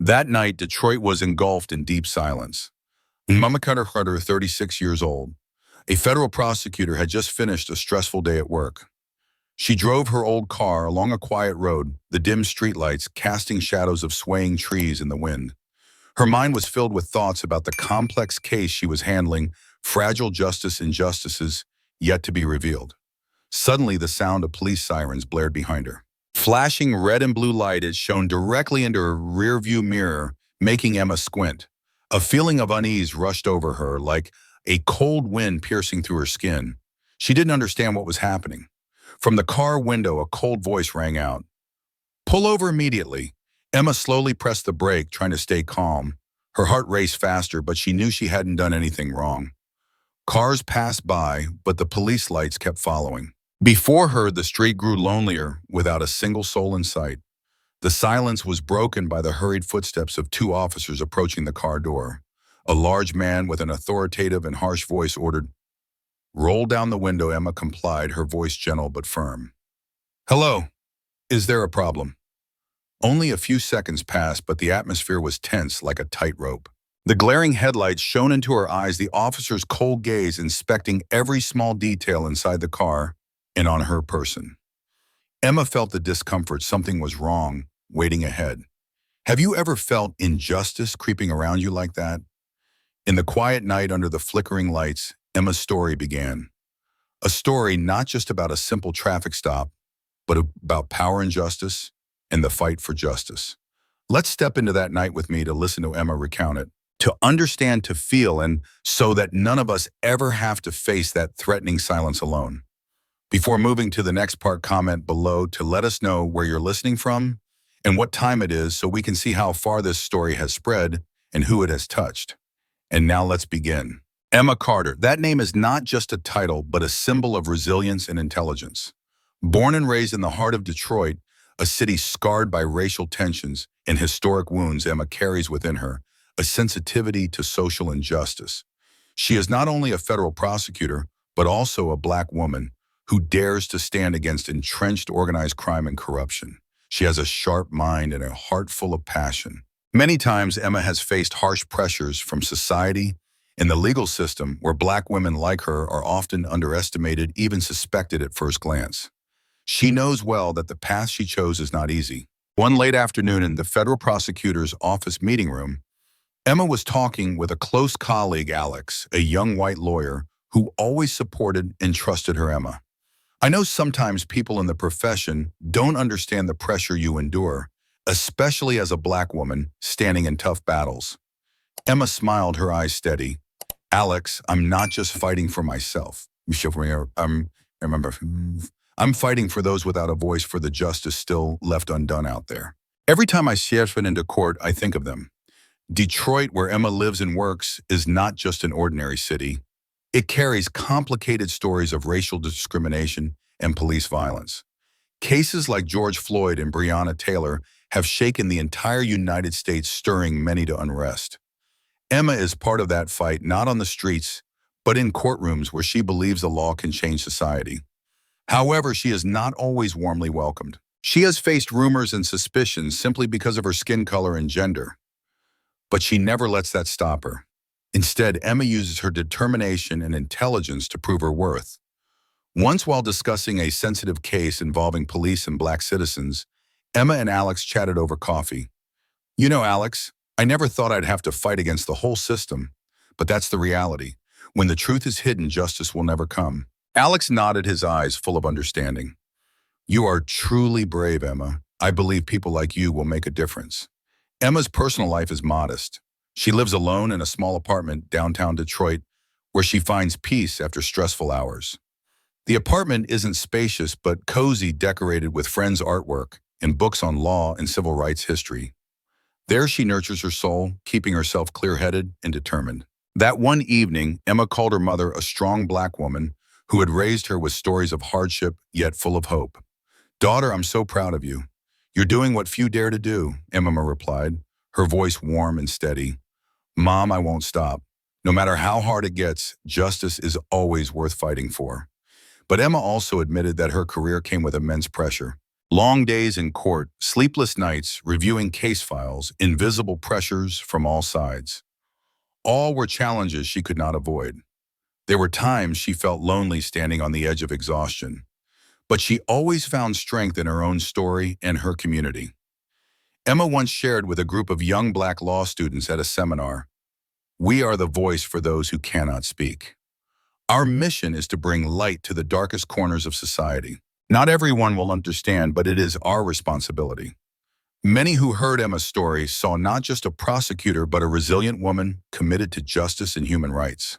That night, Detroit was engulfed in deep silence. Emma Carter, 36 years old, a federal prosecutor, had just finished a stressful day at work. She drove her old car along a quiet road, the dim streetlights casting shadows of swaying trees in the wind. Her mind was filled with thoughts about the complex case she was handling, fragile justice injustices yet to be revealed. Suddenly, the sound of police sirens blared behind her. Flashing red and blue light, it shone directly into her rearview mirror, making Emma squint. A feeling of unease rushed over her, like a cold wind piercing through her skin. She didn't understand what was happening. From the car window, a cold voice rang out. "Pull over immediately." Emma slowly pressed the brake, trying to stay calm. Her heart raced faster, but she knew she hadn't done anything wrong. Cars passed by, but the police lights kept following. Before her, the street grew lonelier, without a single soul in sight. The silence was broken by the hurried footsteps of two officers approaching the car door. A large man with an authoritative and harsh voice ordered, "Roll down the window." Emma complied, her voice gentle but firm. "Hello. Is there a problem?" Only a few seconds passed, but the atmosphere was tense like a tightrope. The glaring headlights shone into her eyes, the officer's cold gaze inspecting every small detail inside the car and on her person. Emma felt the discomfort. Something was wrong, waiting ahead. Have you ever felt injustice creeping around you like that? In the quiet night under the flickering lights, Emma's story began. A story not just about a simple traffic stop, but about power and justice and the fight for justice. Let's step into that night with me to listen to Emma recount it, to understand, to feel, and so that none of us ever have to face that threatening silence alone. Before moving to the next part, comment below to let us know where you're listening from and what time it is so we can see how far this story has spread and who it has touched. And now let's begin. Emma Carter. That name is not just a title, but a symbol of resilience and intelligence. Born and raised in the heart of Detroit, a city scarred by racial tensions and historic wounds, Emma carries within her a sensitivity to social injustice. She is not only a federal prosecutor, but also a Black woman who dares to stand against entrenched organized crime and corruption. She has a sharp mind and a heart full of passion. Many times, Emma has faced harsh pressures from society and the legal system, where Black women like her are often underestimated, even suspected at first glance. She knows well that the path she chose is not easy. One late afternoon in the federal prosecutor's office meeting room, Emma was talking with a close colleague, Alex, a young white lawyer who always supported and trusted her. "Emma, I know sometimes people in the profession don't understand the pressure you endure, especially as a Black woman standing in tough battles." Emma smiled, her eyes steady. "Alex, I'm not just fighting for myself. I'm fighting for those without a voice, for the justice still left undone out there. Every time I see her into court, I think of them." Detroit, where Emma lives and works, is not just an ordinary city. It carries complicated stories of racial discrimination and police violence. Cases like George Floyd and Breonna Taylor have shaken the entire United States, stirring many to unrest. Emma is part of that fight, not on the streets, but in courtrooms where she believes the law can change society. However, she is not always warmly welcomed. She has faced rumors and suspicions simply because of her skin color and gender. But she never lets that stop her. Instead, Emma uses her determination and intelligence to prove her worth. Once, while discussing a sensitive case involving police and Black citizens, Emma and Alex chatted over coffee. "You know, Alex, I never thought I'd have to fight against the whole system, but that's the reality. When the truth is hidden, justice will never come." Alex nodded, his eyes full of understanding. "You are truly brave, Emma. I believe people like you will make a difference." Emma's personal life is modest. She lives alone in a small apartment downtown Detroit, where she finds peace after stressful hours. The apartment isn't spacious, but cozy, decorated with friends' artwork and books on law and civil rights history. There she nurtures her soul, keeping herself clear-headed and determined. That one evening, Emma called her mother, a strong Black woman who had raised her with stories of hardship yet full of hope. "Daughter, I'm so proud of you. You're doing what few dare to do," Emma replied, her voice warm and steady. "Mom, I won't stop. No matter how hard it gets, justice is always worth fighting for." But Emma also admitted that her career came with immense pressure. Long days in court, sleepless nights reviewing case files, invisible pressures from all sides. All were challenges she could not avoid. There were times she felt lonely standing on the edge of exhaustion, but she always found strength in her own story and her community. Emma once shared with a group of young Black law students at a seminar, "We are the voice for those who cannot speak. Our mission is to bring light to the darkest corners of society. Not everyone will understand, but it is our responsibility." Many who heard Emma's story saw not just a prosecutor, but a resilient woman committed to justice and human rights.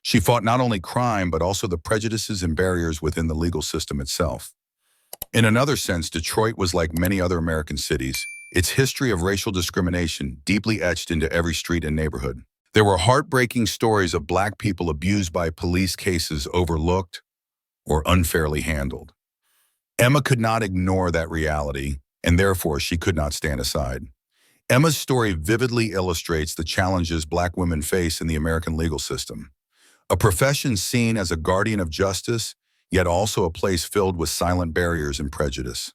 She fought not only crime, but also the prejudices and barriers within the legal system itself. In another sense, Detroit was like many other American cities, its history of racial discrimination deeply etched into every street and neighborhood. There were heartbreaking stories of Black people abused by police, cases overlooked or unfairly handled. Emma could not ignore that reality, and therefore she could not stand aside. Emma's story vividly illustrates the challenges Black women face in the American legal system. A profession seen as a guardian of justice, yet also a place filled with silent barriers and prejudice.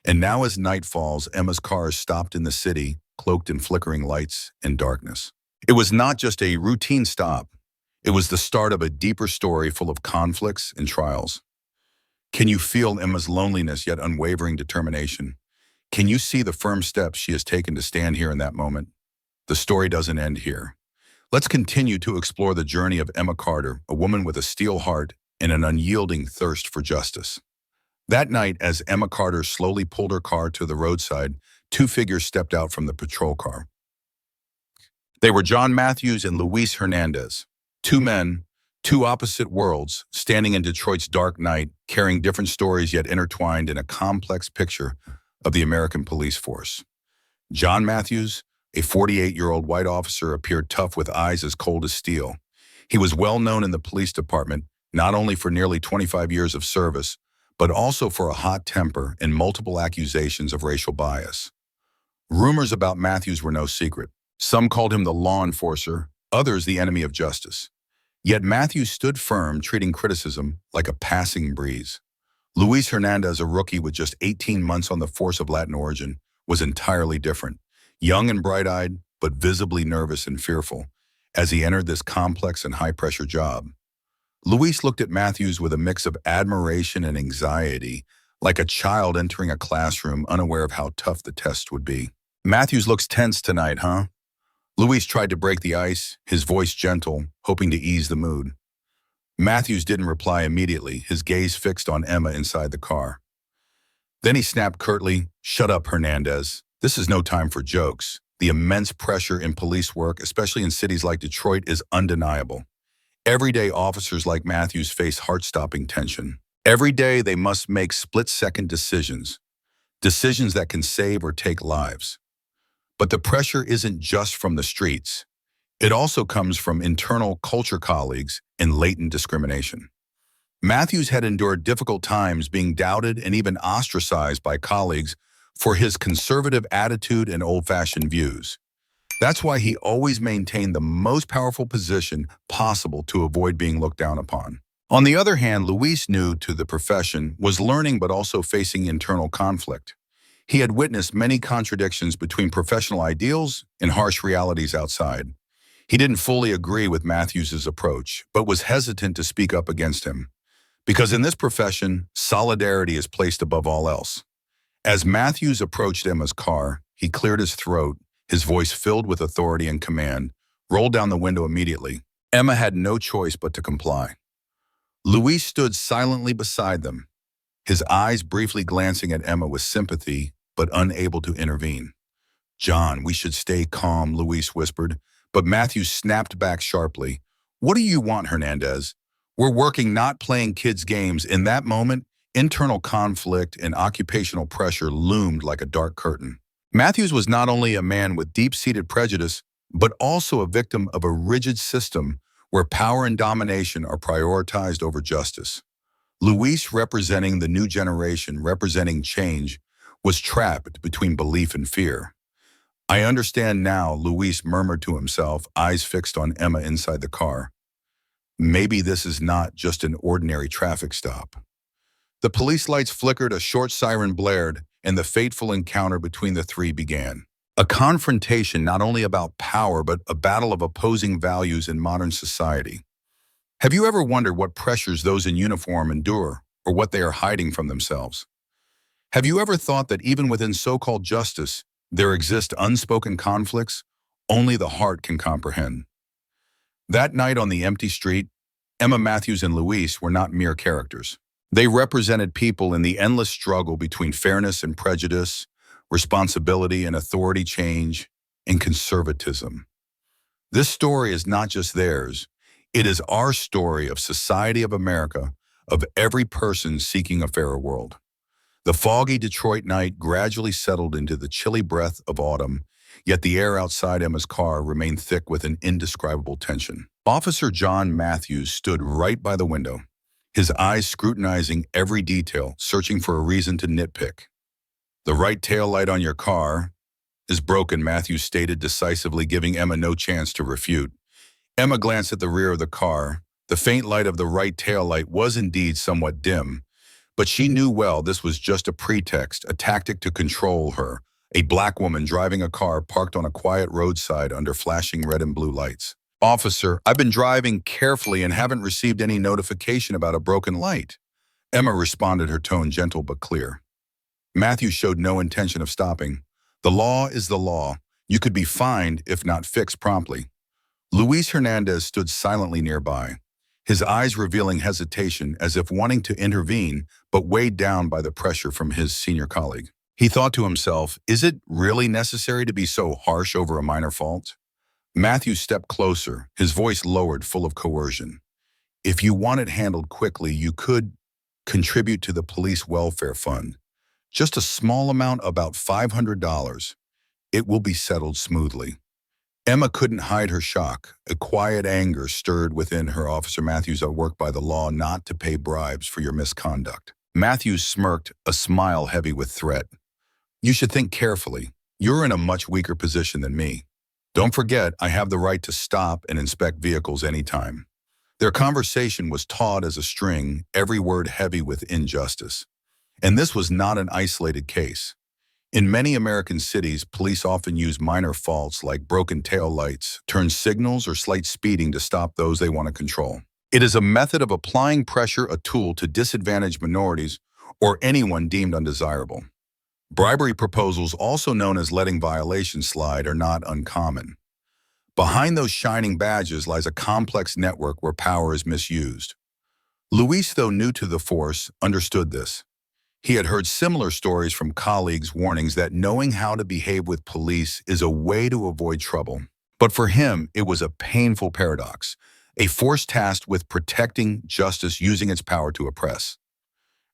And now as night falls, Emma's car is stopped in the city, cloaked in flickering lights and darkness. It was not just a routine stop. It was the start of a deeper story full of conflicts and trials. Can you feel Emma's loneliness yet unwavering determination? Can you see the firm steps she has taken to stand here in that moment? The story doesn't end here. Let's continue to explore the journey of Emma Carter, a woman with a steel heart and an unyielding thirst for justice. That night, as Emma Carter slowly pulled her car to the roadside, two figures stepped out from the patrol car. They were John Matthews and Luis Hernandez, two men, two opposite worlds, standing in Detroit's dark night, carrying different stories yet intertwined in a complex picture of the American police force. John Matthews, a 48-year-old white officer, appeared tough with eyes as cold as steel. He was well known in the police department, not only for nearly 25 years of service, but also for a hot temper and multiple accusations of racial bias. Rumors about Matthews were no secret. Some called him the law enforcer, others the enemy of justice. Yet Matthews stood firm, treating criticism like a passing breeze. Luis Hernandez, a rookie with just 18 months on the force of Latin origin, was entirely different. Young and bright-eyed, but visibly nervous and fearful, as he entered this complex and high-pressure job. Luis looked at Matthews with a mix of admiration and anxiety, like a child entering a classroom unaware of how tough the test would be. "Matthews looks tense tonight, huh?" Luis tried to break the ice, his voice gentle, hoping to ease the mood. Matthews didn't reply immediately, his gaze fixed on Emma inside the car. Then he snapped curtly, "Shut up, Hernandez. This is no time for jokes. The immense pressure in police work, especially in cities like Detroit, is undeniable. Everyday officers like Matthews face heart-stopping tension. Every day they must make split-second decisions that can save or take lives. But the pressure isn't just from the streets. It also comes from internal culture colleagues and latent discrimination." Matthews had endured difficult times, being doubted and even ostracized by colleagues for his conservative attitude and old-fashioned views. That's why he always maintained the most powerful position possible to avoid being looked down upon. On the other hand, Luis, new to the profession, was learning but also facing internal conflict. He had witnessed many contradictions between professional ideals and harsh realities outside. He didn't fully agree with Matthews' approach, but was hesitant to speak up against him. Because in this profession, solidarity is placed above all else. As Matthews approached Emma's car, he cleared his throat, his voice filled with authority and command, rolled down the window immediately. Emma had no choice but to comply. Luis stood silently beside them, his eyes briefly glancing at Emma with sympathy, but unable to intervene. "John, we should stay calm," Luis whispered, but Matthews snapped back sharply. "What do you want, Hernandez? We're working, not playing kids' games." In that moment, internal conflict and occupational pressure loomed like a dark curtain. Matthews was not only a man with deep-seated prejudice, but also a victim of a rigid system where power and domination are prioritized over justice. Luis, representing the new generation, representing change, was trapped between belief and fear. "I understand now," Luis murmured to himself, eyes fixed on Emma inside the car. "Maybe this is not just an ordinary traffic stop." The police lights flickered, a short siren blared, and the fateful encounter between the three began. A confrontation not only about power, but a battle of opposing values in modern society. Have you ever wondered what pressures those in uniform endure, or what they are hiding from themselves? Have you ever thought that even within so-called justice, there exist unspoken conflicts only the heart can comprehend? That night on the empty street, Emma Matthews and Louise were not mere characters. They represented people in the endless struggle between fairness and prejudice, responsibility and authority change, and conservatism. This story is not just theirs. It is our story of society of America, of every person seeking a fairer world. The foggy Detroit night gradually settled into the chilly breath of autumn, yet the air outside Emma's car remained thick with an indescribable tension. Officer John Matthews stood right by the window, his eyes scrutinizing every detail, searching for a reason to nitpick. "The right tail light on your car is broken," Matthews stated decisively, giving Emma no chance to refute. Emma glanced at the rear of the car. The faint light of the right tail light was indeed somewhat dim, but she knew well this was just a pretext, a tactic to control her, a black woman driving a car parked on a quiet roadside under flashing red and blue lights. "Officer, I've been driving carefully and haven't received any notification about a broken light," Emma responded, her tone gentle but clear. Matthews showed no intention of stopping. "The law is the law. You could be fined if not fixed promptly." Luis Hernandez stood silently nearby, his eyes revealing hesitation as if wanting to intervene, but weighed down by the pressure from his senior colleague. He thought to himself, is it really necessary to be so harsh over a minor fault? Matthew stepped closer, his voice lowered, full of coercion. "If you want it handled quickly, you could contribute to the police welfare fund. Just a small amount, about $500. It will be settled smoothly." Emma couldn't hide her shock. A quiet anger stirred within her. "Officer Matthews, I work by the law not to pay bribes for your misconduct." Matthews smirked, a smile heavy with threat. "You should think carefully. You're in a much weaker position than me. Don't forget, I have the right to stop and inspect vehicles anytime." Their conversation was taut as a string, every word heavy with injustice. And this was not an isolated case. In many American cities, police often use minor faults like broken tail lights, turn signals, or slight speeding to stop those they want to control. It is a method of applying pressure, a tool to disadvantage minorities or anyone deemed undesirable. Bribery proposals, also known as letting violations slide, are not uncommon. Behind those shining badges lies a complex network where power is misused. Luis, though new to the force, understood this. He had heard similar stories from colleagues, warnings that knowing how to behave with police is a way to avoid trouble. But for him, it was a painful paradox, a force tasked with protecting justice using its power to oppress.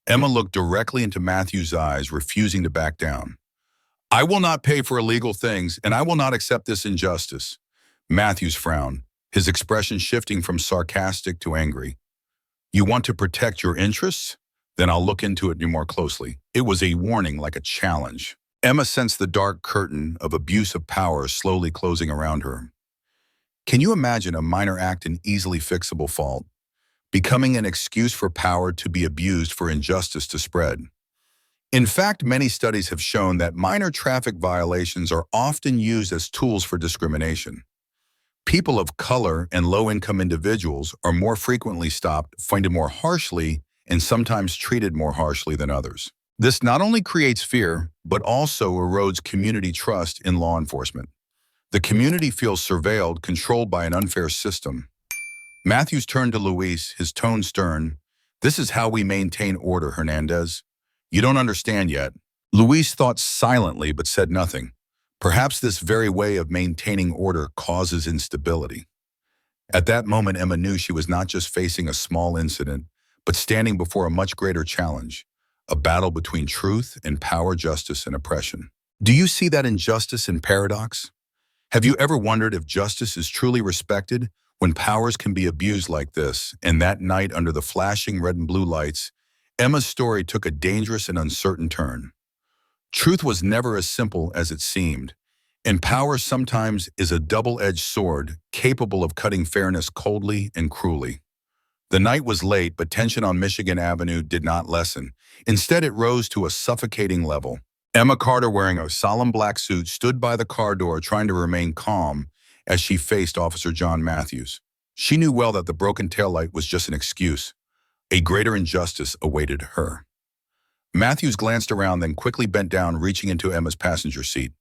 Emma looked directly into Matthew's eyes, refusing to back down. "I will not pay for illegal things, and I will not accept this injustice." Matthews frowned, his expression shifting from sarcastic to angry. "You want to protect your interests? Then I'll look into it more closely." It was a warning, like a challenge. Emma sensed the dark curtain of abuse of power slowly closing around her. Can you imagine a minor act, an easily fixable fault, becoming an excuse for power to be abused, for injustice to spread? In fact, many studies have shown that minor traffic violations are often used as tools for discrimination. People of color and low-income individuals are more frequently stopped, fined more harshly, and sometimes treated more harshly than others. This not only creates fear, but also erodes community trust in law enforcement. The community feels surveilled, controlled by an unfair system. Matthews turned to Luis, his tone stern. "This is how we maintain order, Hernandez. You don't understand yet." Luis thought silently but said nothing. Perhaps this very way of maintaining order causes instability. At that moment, Emma knew she was not just facing a small incident, but standing before a much greater challenge, a battle between truth and power, justice and oppression. Do you see that injustice and paradox? Have you ever wondered if justice is truly respected when powers can be abused like this? And that night, under the flashing red and blue lights, Emma's story took a dangerous and uncertain turn. Truth was never as simple as it seemed, and power sometimes is a double-edged sword capable of cutting fairness coldly and cruelly. The night was late, but tension on Michigan Avenue did not lessen. Instead, it rose to a suffocating level. Emma Carter, wearing a solemn black suit, stood by the car door trying to remain calm as she faced Officer John Matthews. She knew well that the broken taillight was just an excuse. A greater injustice awaited her. Matthews glanced around, then quickly bent down, reaching into Emma's passenger seat.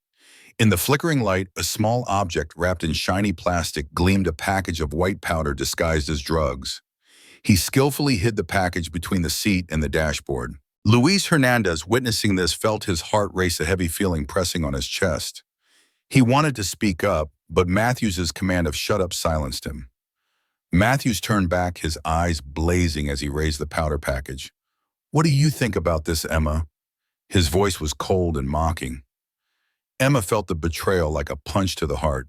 In the flickering light, a small object wrapped in shiny plastic gleamed, a package of white powder disguised as drugs. He skillfully hid the package between the seat and the dashboard. Luis Hernandez, witnessing this, felt his heart race, a heavy feeling pressing on his chest. He wanted to speak up, but Matthews's command of "shut up" silenced him. Matthews turned back, his eyes blazing as he raised the powder package. "What do you think about this, Emma?" His voice was cold and mocking. Emma felt the betrayal like a punch to the heart.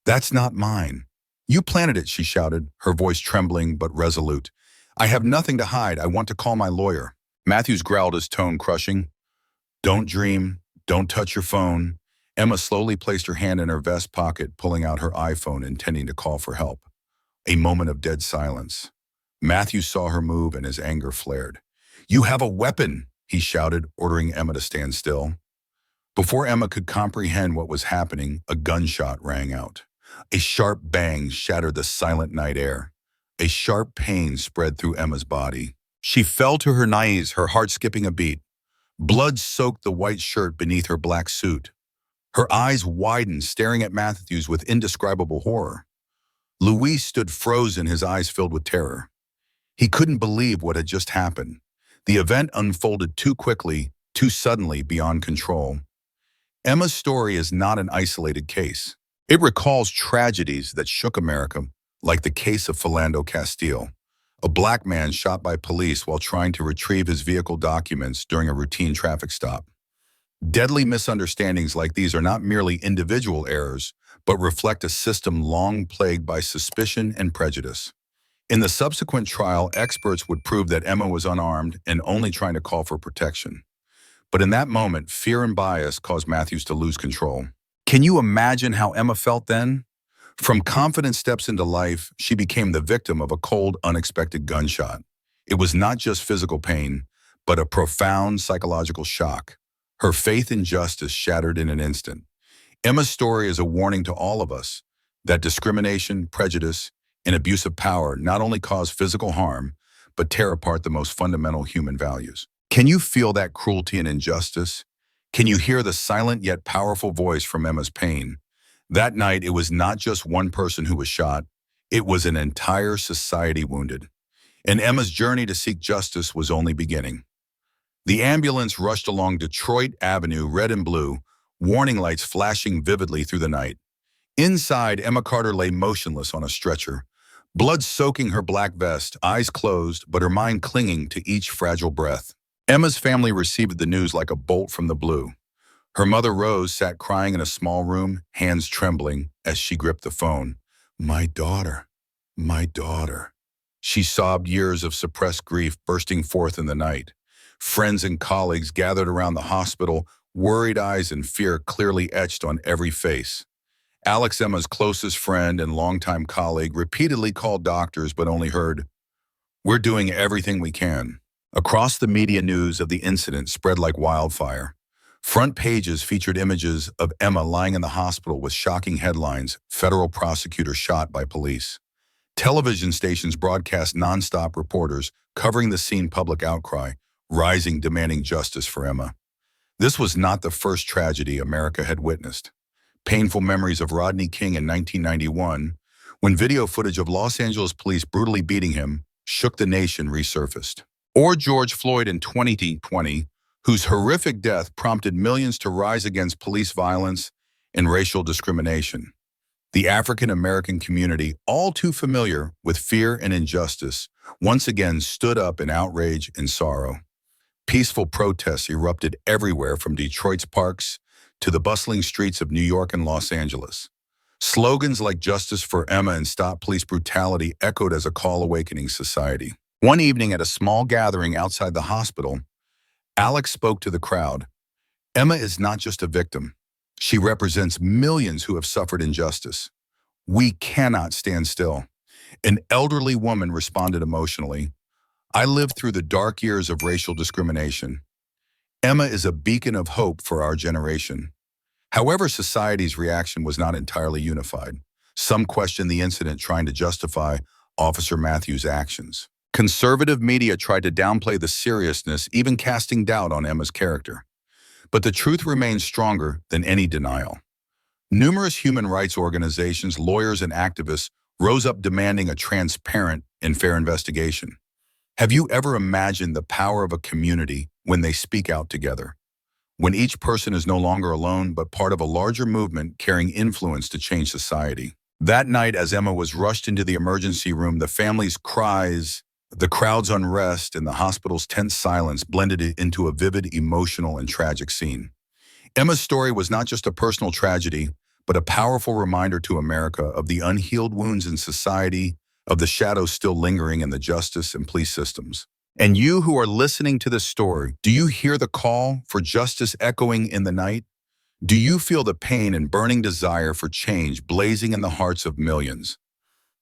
"That's not mine. You planted it," she shouted, her voice trembling but resolute. "I have nothing to hide. I want to call my lawyer." Matthews growled, his tone crushing. "Don't dream. Don't touch your phone." Emma slowly placed her hand in her vest pocket, pulling out her iPhone, intending to call for help. A moment of dead silence. Matthews saw her move and his anger flared. "You have a weapon," he shouted, ordering Emma to stand still. Before Emma could comprehend what was happening, a gunshot rang out. A sharp bang shattered the silent night air. A sharp pain spread through Emma's body. She fell to her knees, her heart skipping a beat. Blood soaked the white shirt beneath her black suit. Her eyes widened, staring at Matthews with indescribable horror. Luis stood frozen, his eyes filled with terror. He couldn't believe what had just happened. The event unfolded too quickly, too suddenly, beyond control. Emma's story is not an isolated case. It recalls tragedies that shook America, like the case of Philando Castile, a black man shot by police while trying to retrieve his vehicle documents during a routine traffic stop. Deadly misunderstandings like these are not merely individual errors, but reflect a system long plagued by suspicion and prejudice. In the subsequent trial, experts would prove that Emma was unarmed and only trying to call for protection. But in that moment, fear and bias caused Matthews to lose control. Can you imagine how Emma felt then? From confident steps into life, she became the victim of a cold, unexpected gunshot. It was not just physical pain, but a profound psychological shock. Her faith in justice shattered in an instant. Emma's story is a warning to all of us that discrimination, prejudice, and abuse of power not only cause physical harm, but tear apart the most fundamental human values. Can you feel that cruelty and injustice? Can you hear the silent yet powerful voice from Emma's pain? That night, it was not just one person who was shot. It was an entire society wounded. And Emma's journey to seek justice was only beginning. The ambulance rushed along Detroit Avenue, red and blue, warning lights flashing vividly through the night. Inside, Emma Carter lay motionless on a stretcher, blood soaking her black vest, eyes closed, but her mind clinging to each fragile breath. Emma's family received the news like a bolt from the blue. Her mother, Rose, sat crying in a small room, hands trembling as she gripped the phone. "My daughter, my daughter." She sobbed, years of suppressed grief bursting forth in the night. Friends and colleagues gathered around the hospital, worried eyes and fear clearly etched on every face. Alex, Emma's closest friend and longtime colleague, repeatedly called doctors but only heard, "We're doing everything we can." Across the media, news of the incident spread like wildfire. Front pages featured images of Emma lying in the hospital with shocking headlines, "Federal prosecutor shot by police." Television stations broadcast nonstop reporters covering the scene, public outcry, rising, demanding justice for Emma. This was not the first tragedy America had witnessed. Painful memories of Rodney King in 1991, when video footage of Los Angeles police brutally beating him shook the nation, resurfaced. Or George Floyd in 2020, whose horrific death prompted millions to rise against police violence and racial discrimination. The African American community, all too familiar with fear and injustice, once again stood up in outrage and sorrow. Peaceful protests erupted everywhere, from Detroit's parks to the bustling streets of New York and Los Angeles. Slogans like "Justice for Emma" and "Stop Police Brutality" echoed as a call awakening society. One evening at a small gathering outside the hospital, Alex spoke to the crowd. "Emma is not just a victim. She represents millions who have suffered injustice. We cannot stand still." An elderly woman responded emotionally, "I lived through the dark years of racial discrimination. Emma is a beacon of hope for our generation." However, society's reaction was not entirely unified. Some questioned the incident, trying to justify Officer Matthews' actions. Conservative media tried to downplay the seriousness, even casting doubt on Emma's character. But the truth remains stronger than any denial. Numerous human rights organizations, lawyers, and activists rose up demanding a transparent and fair investigation. Have you ever imagined the power of a community when they speak out together? When each person is no longer alone, but part of a larger movement carrying influence to change society? That night, as Emma was rushed into the emergency room, the family's cries, the crowd's unrest, and the hospital's tense silence blended it into a vivid, emotional, and tragic scene. Emma's story was not just a personal tragedy, but a powerful reminder to America of the unhealed wounds in society, of the shadows still lingering in the justice and police systems. And you who are listening to this story, do you hear the call for justice echoing in the night? Do you feel the pain and burning desire for change blazing in the hearts of millions?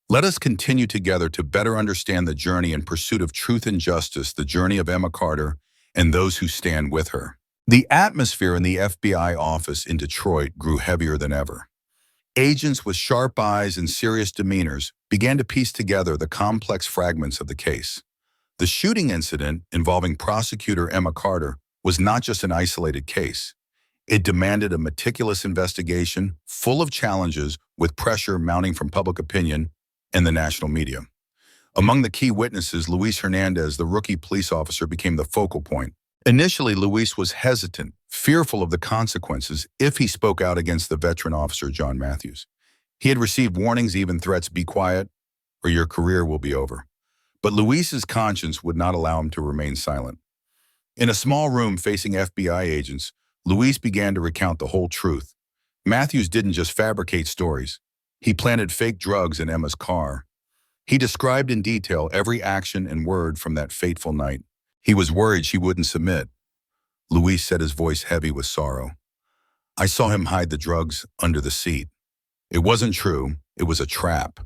Let us continue together to better understand the journey in pursuit of truth and justice, the journey of Emma Carter and those who stand with her. The atmosphere in the FBI office in Detroit grew heavier than ever. Agents with sharp eyes and serious demeanors began to piece together the complex fragments of the case. The shooting incident involving Prosecutor Emma Carter was not just an isolated case. It demanded a meticulous investigation, full of challenges, with pressure mounting from public opinion and the national media. Among the key witnesses, Luis Hernandez, the rookie police officer, became the focal point. Initially, Luis was hesitant, fearful of the consequences if he spoke out against the veteran officer, John Matthews. He had received warnings, even threats, "Be quiet, or your career will be over." But Luis's conscience would not allow him to remain silent. In a small room facing FBI agents, Luis began to recount the whole truth. Matthews didn't just fabricate stories. He planted fake drugs in Emma's car. He described in detail every action and word from that fateful night. He was worried she wouldn't submit. Luis said, his voice heavy with sorrow, "I saw him hide the drugs under the seat. It wasn't true. It was a trap."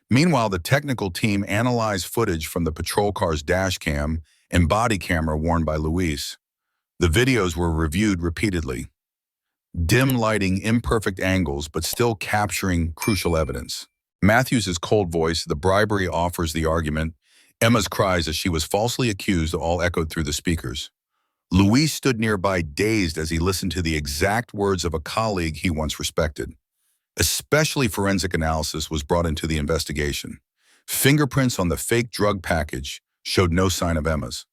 Meanwhile, the technical team analyzed footage from the patrol car's dash cam and body camera worn by Luis. The videos were reviewed repeatedly. Dim lighting, imperfect angles, but still capturing crucial evidence. Matthews' cold voice, the bribery offers the argument, Emma's cries as she was falsely accused all echoed through the speakers. Luis stood nearby, dazed as he listened to the exact words of a colleague he once respected. Especially forensic analysis was brought into the investigation. Fingerprints on the fake drug package showed no sign of Emma's.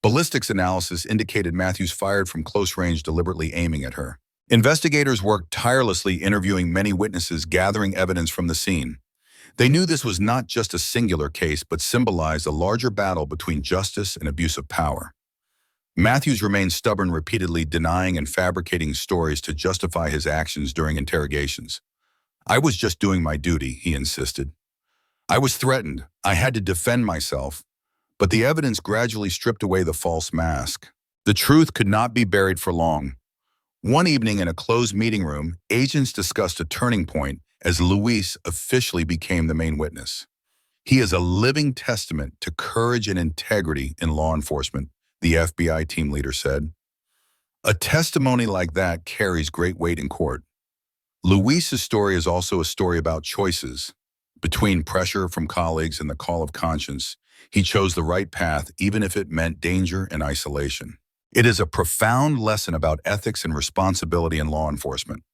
Ballistics analysis indicated Matthews fired from close range, deliberately aiming at her. Investigators worked tirelessly, interviewing many witnesses, gathering evidence from the scene. They knew this was not just a singular case, but symbolized a larger battle between justice and abuse of power. Matthews remained stubborn, repeatedly denying and fabricating stories to justify his actions during interrogations. "I was just doing my duty," he insisted. "I was threatened. I had to defend myself." But the evidence gradually stripped away the false mask. The truth could not be buried for long. One evening in a closed meeting room, agents discussed a turning point as Luis officially became the main witness. "He is a living testament to courage and integrity in law enforcement," the FBI team leader said. "A testimony like that carries great weight in court." Luis's story is also a story about choices. Between pressure from colleagues and the call of conscience, he chose the right path, even if it meant danger and isolation. It is a profound lesson about ethics and responsibility in law enforcement.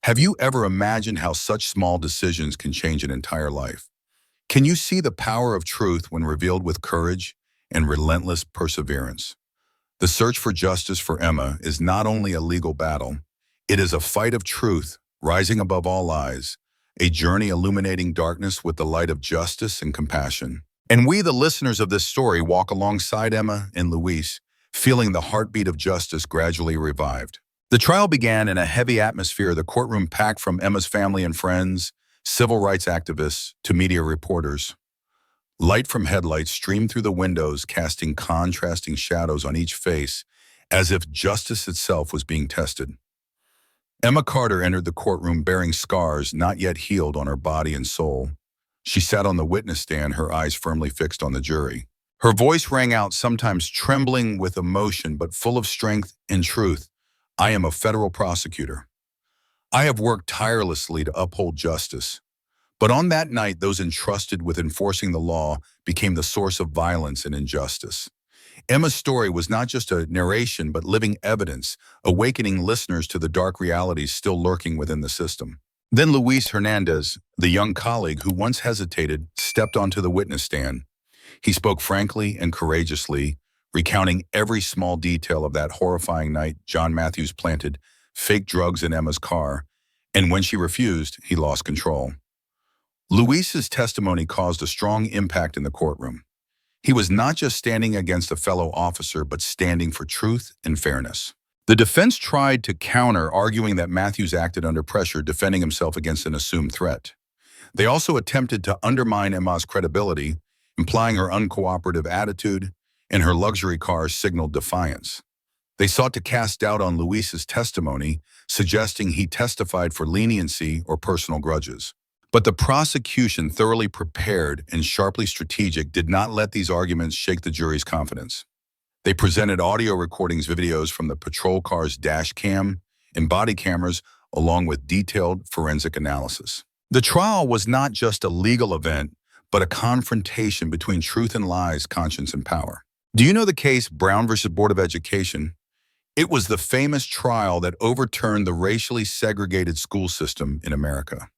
Have you ever imagined how such small decisions can change an entire life? Can you see the power of truth when revealed with courage and relentless perseverance? The search for justice for Emma is not only a legal battle, it is a fight of truth, rising above all lies, a journey illuminating darkness with the light of justice and compassion. And we, the listeners of this story, walk alongside Emma and Luis, feeling the heartbeat of justice gradually revived. The trial began in a heavy atmosphere, the courtroom packed from Emma's family and friends, civil rights activists, to media reporters. Light from headlights streamed through the windows, casting contrasting shadows on each face, as if justice itself was being tested. Emma Carter entered the courtroom bearing scars not yet healed on her body and soul. She sat on the witness stand, her eyes firmly fixed on the jury. Her voice rang out, sometimes trembling with emotion, but full of strength and truth. I am a federal prosecutor. I have worked tirelessly to uphold justice. But on that night, those entrusted with enforcing the law became the source of violence and injustice. Emma's story was not just a narration, but living evidence, awakening listeners to the dark realities still lurking within the system. Then Luis Hernandez, the young colleague who once hesitated, stepped onto the witness stand. He spoke frankly and courageously, recounting every small detail of that horrifying night John Matthews planted fake drugs in Emma's car, and when she refused, he lost control. Luis's testimony caused a strong impact in the courtroom. He was not just standing against a fellow officer, but standing for truth and fairness. The defense tried to counter, arguing that Matthews acted under pressure, defending himself against an assumed threat. They also attempted to undermine Emma's credibility, implying her uncooperative attitude, and her luxury car signaled defiance. They sought to cast doubt on Luis's testimony, suggesting he testified for leniency or personal grudges. But the prosecution, thoroughly prepared and sharply strategic, did not let these arguments shake the jury's confidence. They presented audio recordings, videos from the patrol car's dash cam and body cameras, along with detailed forensic analysis. The trial was not just a legal event, but a confrontation between truth and lies, conscience and power. Do you know the case Brown versus Board of Education? It was the famous trial that overturned the racially segregated school system in America.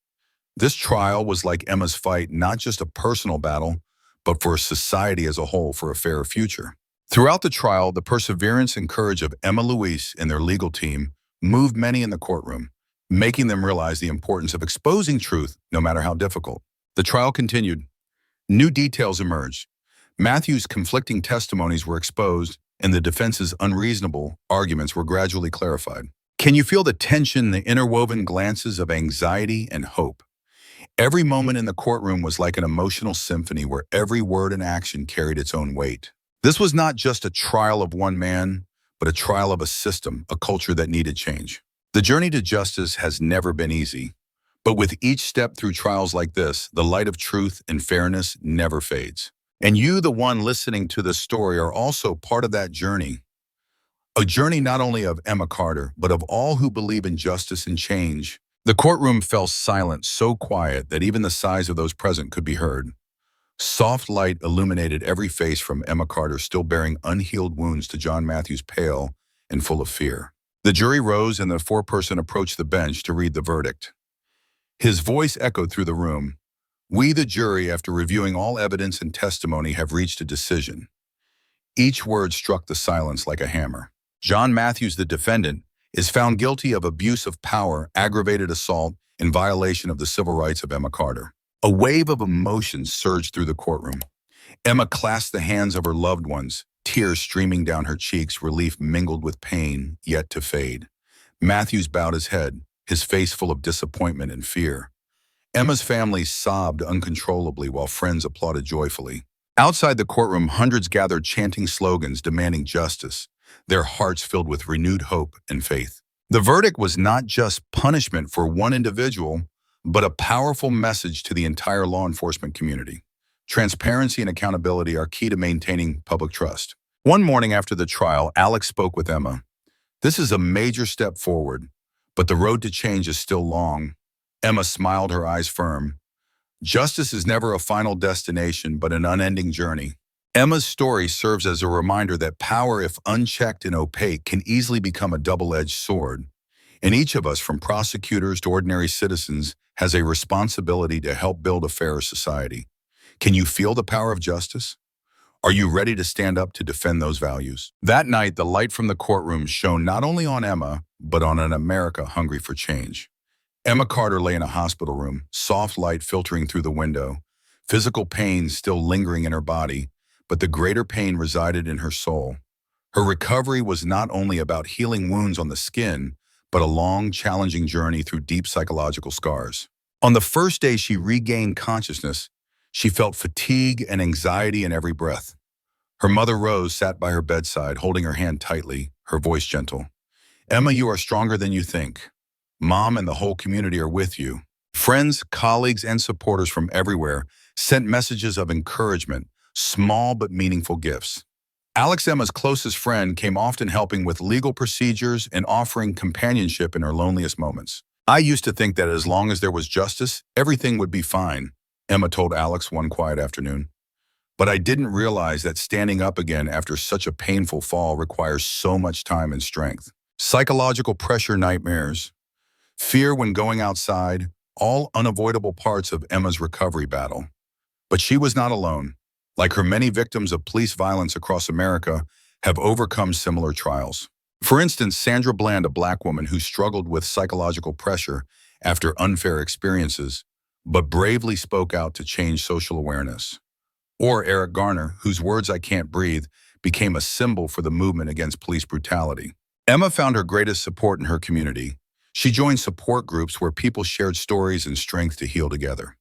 This trial was like Emma's fight, not just a personal battle, but for society as a whole for a fairer future. Throughout the trial, the perseverance and courage of Emma Luis and their legal team moved many in the courtroom, making them realize the importance of exposing truth, no matter how difficult. The trial continued. New details emerged. Matthews' conflicting testimonies were exposed, and the defense's unreasonable arguments were gradually clarified. Can you feel the tension, the interwoven glances of anxiety and hope? Every moment in the courtroom was like an emotional symphony where every word and action carried its own weight. This was not just a trial of one man, but a trial of a system, a culture that needed change. The journey to justice has never been easy, but with each step through trials like this, the light of truth and fairness never fades. And you, the one listening to this story, are also part of that journey. A journey not only of Emma Carter, but of all who believe in justice and change. The courtroom fell silent, so quiet that even the sighs of those present could be heard. Soft light illuminated every face, from Emma Carter still bearing unhealed wounds to John Matthews pale and full of fear. The jury rose and the foreperson approached the bench to read the verdict. His voice echoed through the room. We, the jury, after reviewing all evidence and testimony, have reached a decision. Each word struck the silence like a hammer. John Matthews, the defendant, is found guilty of abuse of power, aggravated assault, and violation of the civil rights of Emma Carter. A wave of emotion surged through the courtroom. Emma clasped the hands of her loved ones, tears streaming down her cheeks, relief mingled with pain, yet to fade. Matthews bowed his head, his face full of disappointment and fear. Emma's family sobbed uncontrollably while friends applauded joyfully. Outside the courtroom, hundreds gathered, chanting slogans demanding justice, their hearts filled with renewed hope and faith. The verdict was not just punishment for one individual, but a powerful message to the entire law enforcement community. Transparency and accountability are key to maintaining public trust. One morning after the trial, Alex spoke with Emma. This is a major step forward, but the road to change is still long. Emma smiled, her eyes firm. Justice is never a final destination, but an unending journey. Emma's story serves as a reminder that power, if unchecked and opaque, can easily become a double-edged sword. And each of us, from prosecutors to ordinary citizens, has a responsibility to help build a fairer society. Can you feel the power of justice? Are you ready to stand up to defend those values? That night, the light from the courtroom shone not only on Emma, but on an America hungry for change. Emma Carter lay in a hospital room, soft light filtering through the window, physical pain still lingering in her body, but the greater pain resided in her soul. Her recovery was not only about healing wounds on the skin, but a long, challenging journey through deep psychological scars. On the first day she regained consciousness, she felt fatigue and anxiety in every breath. Her mother Rose sat by her bedside, holding her hand tightly, her voice gentle. Emma, you are stronger than you think. Mom and the whole community are with you. Friends, colleagues, and supporters from everywhere sent messages of encouragement, small but meaningful gifts. Alex, Emma's closest friend, came often helping with legal procedures and offering companionship in her loneliest moments. I used to think that as long as there was justice, everything would be fine, Emma told Alex one quiet afternoon. But I didn't realize that standing up again after such a painful fall requires so much time and strength. Psychological pressure nightmares, fear when going outside, all unavoidable parts of Emma's recovery battle. But she was not alone. Like her, many victims of police violence across America have overcome similar trials. For instance, Sandra Bland, a Black woman who struggled with psychological pressure after unfair experiences, but bravely spoke out to change social awareness. Or Eric Garner, whose words "I can't breathe" became a symbol for the movement against police brutality. Emma found her greatest support in her community. She joined support groups where people shared stories and strength to heal together.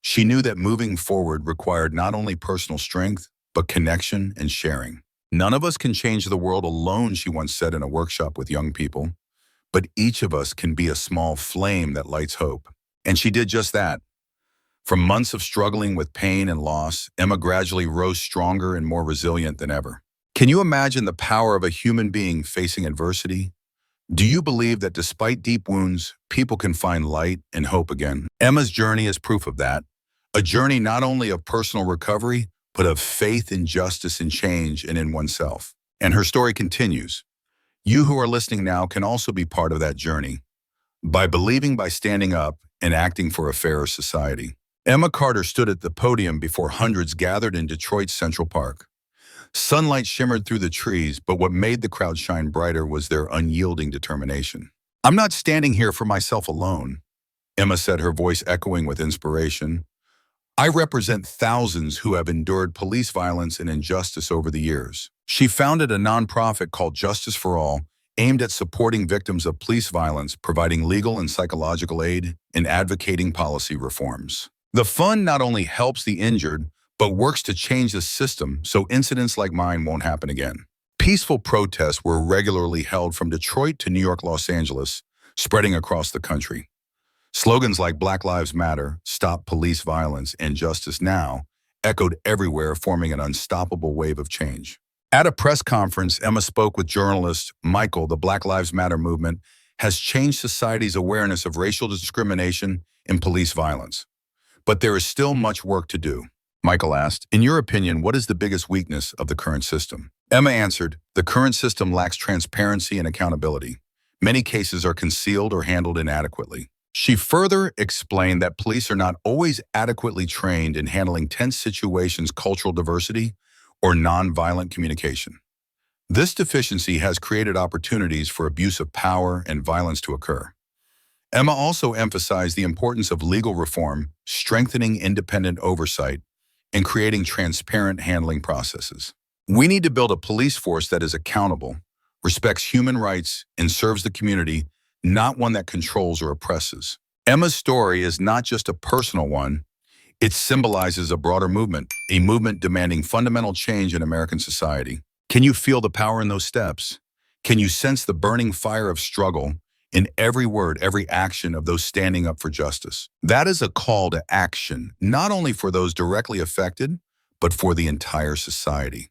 She knew that moving forward required not only personal strength, but connection and sharing. "None of us can change the world alone," she once said in a workshop with young people, "but each of us can be a small flame that lights hope." And she did just that. From months of struggling with pain and loss, Emma gradually rose stronger and more resilient than ever. Can you imagine the power of a human being facing adversity? Do you believe that despite deep wounds, people can find light and hope again? Emma's journey is proof of that. A journey not only of personal recovery, but of faith in justice and change and in oneself. And her story continues. You who are listening now can also be part of that journey by believing, by standing up, and acting for a fairer society. Emma Carter stood at the podium before hundreds gathered in Detroit's Central Park. Sunlight shimmered through the trees, but what made the crowd shine brighter was their unyielding determination. "I'm not standing here for myself alone," Emma said, her voice echoing with inspiration. "I represent thousands who have endured police violence and injustice over the years." She founded a nonprofit called Justice for All, aimed at supporting victims of police violence, providing legal and psychological aid, and advocating policy reforms. The fund not only helps the injured, but works to change the system so incidents like mine won't happen again. Peaceful protests were regularly held from Detroit to New York, Los Angeles, spreading across the country. Slogans like "Black Lives Matter," "Stop Police Violence," and "Justice Now" echoed everywhere, forming an unstoppable wave of change. At a press conference, Emma spoke with journalist Michael. "The Black Lives Matter movement has changed society's awareness of racial discrimination and police violence. But there is still much work to do." Michael asked, "In your opinion, what is the biggest weakness of the current system?" Emma answered, "The current system lacks transparency and accountability. Many cases are concealed or handled inadequately." She further explained that police are not always adequately trained in handling tense situations, cultural diversity, or nonviolent communication. This deficiency has created opportunities for abuse of power and violence to occur. Emma also emphasized the importance of legal reform, strengthening independent oversight, and creating transparent handling processes. "We need to build a police force that is accountable, respects human rights, and serves the community, not one that controls or oppresses." Emma's story is not just a personal one. It symbolizes a broader movement, a movement demanding fundamental change in American society. Can you feel the power in those steps? Can you sense the burning fire of struggle in every word, every action of those standing up for justice? That is a call to action, not only for those directly affected, but for the entire society.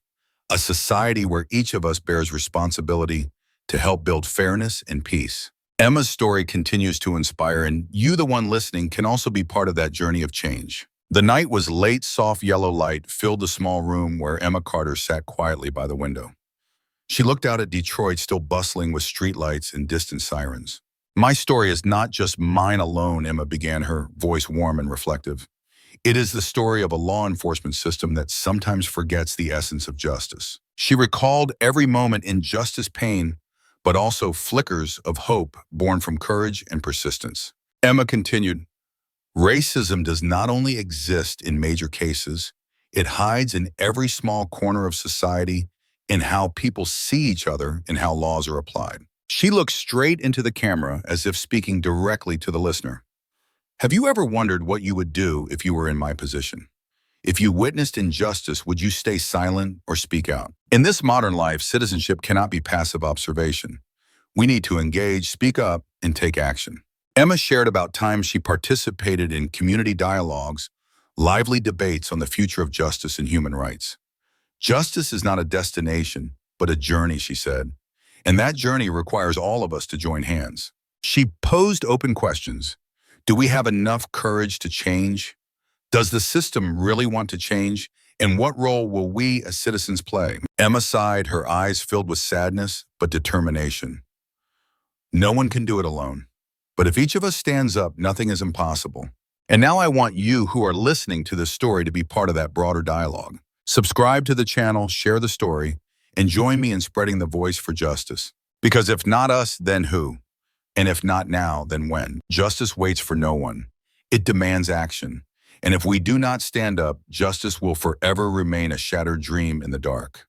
A society where each of us bears responsibility to help build fairness and peace. Emma's story continues to inspire, and you, the one listening, can also be part of that journey of change. The night was late, soft yellow light filled the small room where Emma Carter sat quietly by the window. She looked out at Detroit, still bustling with streetlights and distant sirens. "My story is not just mine alone," Emma began, her voice warm and reflective. "It is the story of a law enforcement system that sometimes forgets the essence of justice." She recalled every moment in justice pain, but also flickers of hope born from courage and persistence. Emma continued, "Racism does not only exist in major cases, it hides in every small corner of society, in how people see each other and how laws are applied." She looked straight into the camera as if speaking directly to the listener. "Have you ever wondered what you would do if you were in my position? If you witnessed injustice, would you stay silent or speak out?" In this modern life, citizenship cannot be passive observation. We need to engage, speak up, and take action. Emma shared about times she participated in community dialogues, lively debates on the future of justice and human rights. Justice is not a destination, but a journey, she said. And that journey requires all of us to join hands. She posed open questions. Do we have enough courage to change? Does the system really want to change? And what role will we as citizens play? Emma sighed, her eyes filled with sadness but determination. No one can do it alone. But if each of us stands up, nothing is impossible. And now I want you who are listening to this story to be part of that broader dialogue. Subscribe to the channel, share the story, and join me in spreading the voice for justice. Because if not us, then who? And if not now, then when? Justice waits for no one. It demands action. And if we do not stand up, justice will forever remain a shattered dream in the dark.